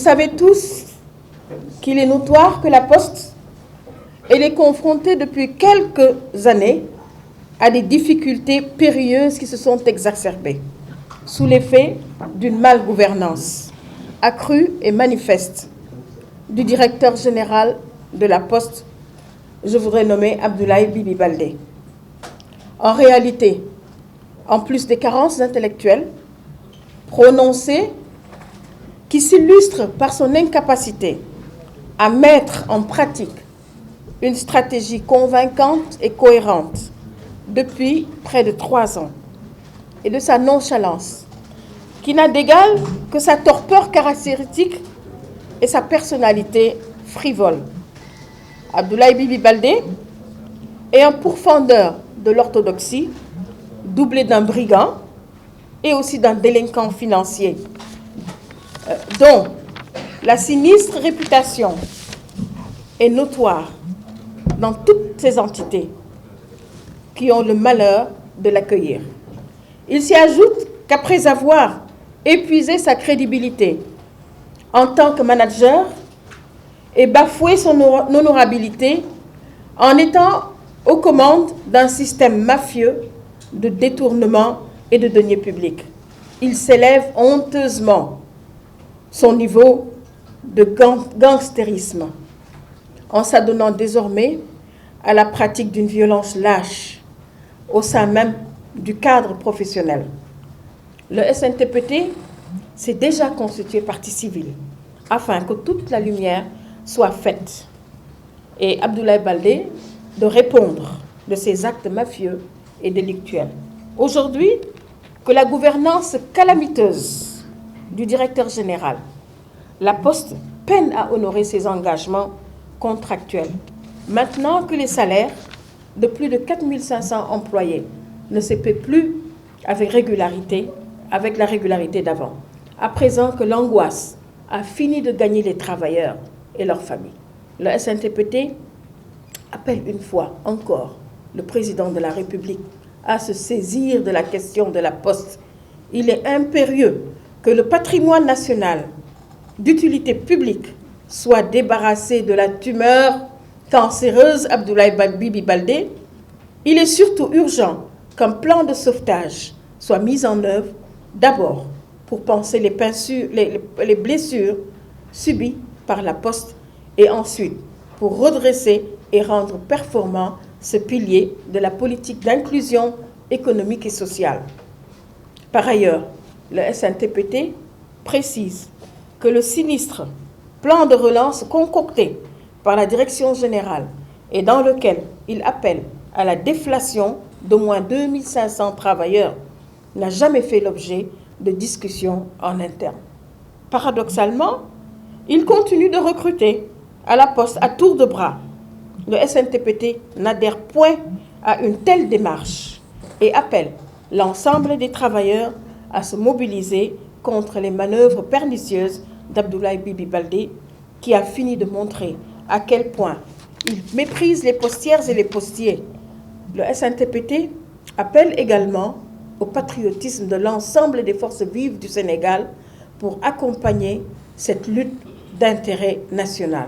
savez tous qu'il est notoire que la Poste est confrontée depuis quelques années à des difficultés périlleuses qui se sont exacerbées sous l'effet d'une malgouvernance accrue et manifeste du directeur général de la Poste, je voudrais nommer Abdoulaye Bibi Baldé. En réalité, en plus des carences intellectuelles prononcées qui s'illustrent par son incapacité à mettre en pratique une stratégie convaincante et cohérente depuis près de 3 ans, et de sa nonchalance, qui n'a d'égal que sa torpeur caractéristique et sa personnalité frivole. Abdoulaye Bibi Baldé est un pourfendeur de l'orthodoxie, doublé d'un brigand et aussi d'un délinquant financier, dont la sinistre réputation est notoire dans toutes ces entités qui ont le malheur de l'accueillir. Il s'y ajoute qu'après avoir épuisé sa crédibilité en tant que manager et bafoué son honorabilité en étant aux commandes d'un système mafieux de détournement et de deniers publics, il s'élève honteusement son niveau de gangstérisme en s'adonnant désormais à la pratique d'une violence lâche au sein même du cadre professionnel. Le SNTPT s'est déjà constitué partie civile afin que toute la lumière soit faite et Abdoulaye Baldé de répondre de ses actes mafieux et délictuels. Aujourd'hui, que la gouvernance calamiteuse du directeur général, la Poste peine à honorer ses engagements contractuels. Maintenant que les salaires de plus de 4 500 employés ne se paient plus avec la régularité d'avant. À présent que l'angoisse a fini de gagner les travailleurs et leurs familles. Le SNTPT appelle une fois encore le président de la République à se saisir de la question de la Poste. Il est impérieux que le patrimoine national d'utilité publique soit débarrassé de la tumeur cancéreuse Abdoulaye Bibi Baldé. Il est surtout urgent qu'un plan de sauvetage soit mis en œuvre, d'abord pour panser les blessures subies par la Poste et ensuite pour redresser et rendre performant ce pilier de la politique d'inclusion économique et sociale. Par ailleurs, le SNTPT précise que le sinistre plan de relance concocté par la direction générale et dans lequel il appelle à la déflation d'au moins 2500 travailleurs n'a jamais fait l'objet de discussions en interne. Paradoxalement, il continue de recruter à la Poste à tour de bras. Le SNTPT n'adhère point à une telle démarche et appelle l'ensemble des travailleurs à se mobiliser contre les manœuvres pernicieuses d'Abdoulaye Bibi Baldé, qui a fini de montrer à quel point il méprise les postières et les postiers. Le SNTPT appelle également au patriotisme de l'ensemble des forces vives du Sénégal pour accompagner cette lutte d'intérêt national.